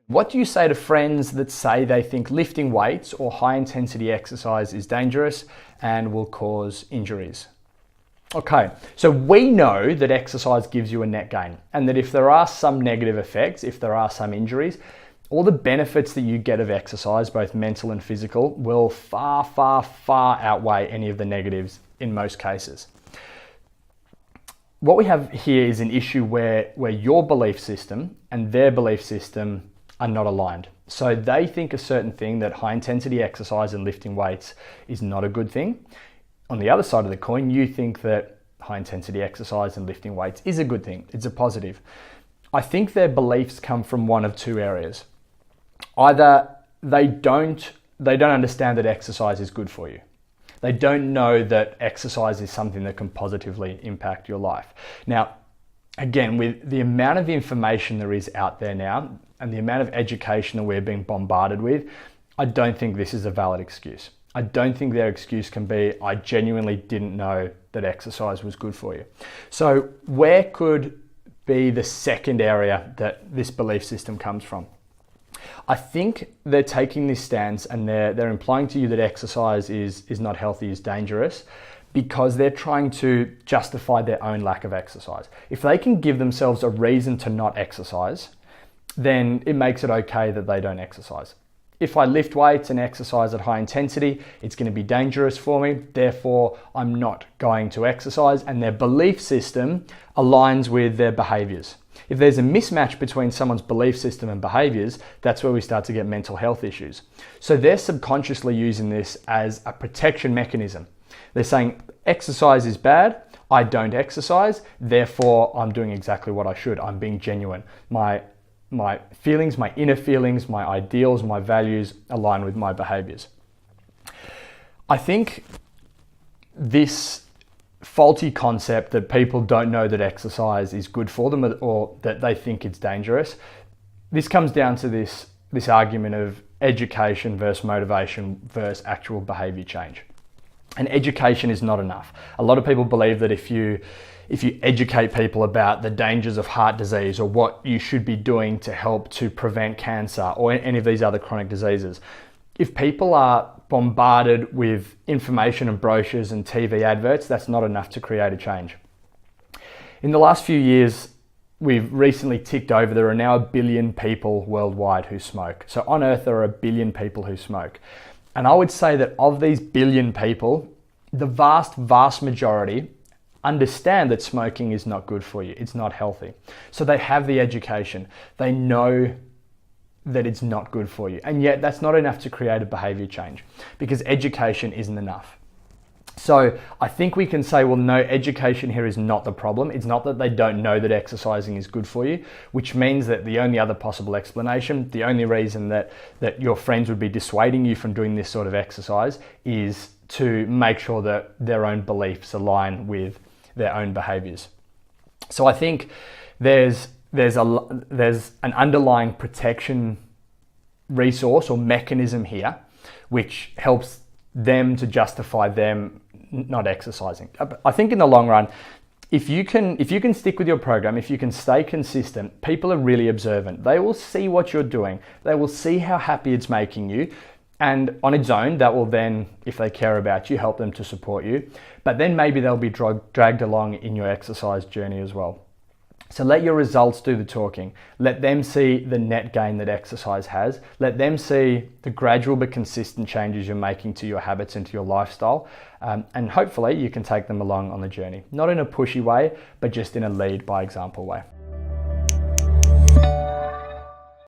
What do you say to friends that say they think lifting weights or high intensity exercise is dangerous and will cause injuries? Okay, so we know that exercise gives you a net gain, and that if there are some negative effects, if there are some injuries, all the benefits that you get of exercise, both mental and physical, will far, far, far outweigh any of the negatives in most cases. What we have here is an issue where your belief system and their belief system are not aligned. So they think a certain thing, that high intensity exercise and lifting weights is not a good thing. On the other side of the coin, you think that high intensity exercise and lifting weights is a good thing. It's a positive. I think their beliefs come from one of two areas. Either they don't understand that exercise is good for you. They don't know that exercise is something that can positively impact your life. Now, again, with the amount of information there is out there now and the amount of education that we're being bombarded with, I don't think this is a valid excuse. I don't think their excuse can be, I genuinely didn't know that exercise was good for you. So where could be the second area that this belief system comes from? I think they're taking this stance and they're implying to you that exercise is not healthy, is dangerous, because they're trying to justify their own lack of exercise. If they can give themselves a reason to not exercise, then it makes it okay that they don't exercise. If I lift weights and exercise at high intensity, it's going to be dangerous for me, therefore I'm not going to exercise, and their belief system aligns with their behaviors. If there's a mismatch between someone's belief system and behaviors, that's where we start to get mental health issues. So they're subconsciously using this as a protection mechanism. They're saying exercise is bad, I don't exercise, therefore I'm doing exactly what I should. I'm being genuine. My feelings, my inner feelings, my ideals, my values align with my behaviors. I think this faulty concept that people don't know that exercise is good for them or that they think it's dangerous, this comes down to this argument of education versus motivation versus actual behavior change. And education is not enough. A lot of people believe that if you educate people about the dangers of heart disease or what you should be doing to help to prevent cancer or any of these other chronic diseases, if people are bombarded with information and brochures and TV adverts, that's not enough to create a change. In the last few years, we've recently ticked over, there are now 1 billion people worldwide who smoke. So on Earth, there are 1 billion people who smoke. And I would say that of these 1 billion people, the vast, vast majority understand that smoking is not good for you. It's not healthy. So they have the education. They know that it's not good for you. And yet that's not enough to create a behavior change because education isn't enough. So I think we can say, well, no, education here is not the problem. It's not that they don't know that exercising is good for you, which means that the only other possible explanation, the only reason that your friends would be dissuading you from doing this sort of exercise is to make sure that their own beliefs align with their own behaviors. So I think there's an underlying protection resource or mechanism here which helps them to justify them not exercising. I think in the long run, if you can stick with your program, if you can stay consistent, people are really observant. They will see what you're doing. They will see how happy it's making you. And on its own, that will then, if they care about you, help them to support you. But then maybe they'll be dragged along in your exercise journey as well. So let your results do the talking. Let them see the net gain that exercise has. Let them see the gradual but consistent changes you're making to your habits and to your lifestyle. And hopefully you can take them along on the journey. Not in a pushy way, but just in a lead by example way.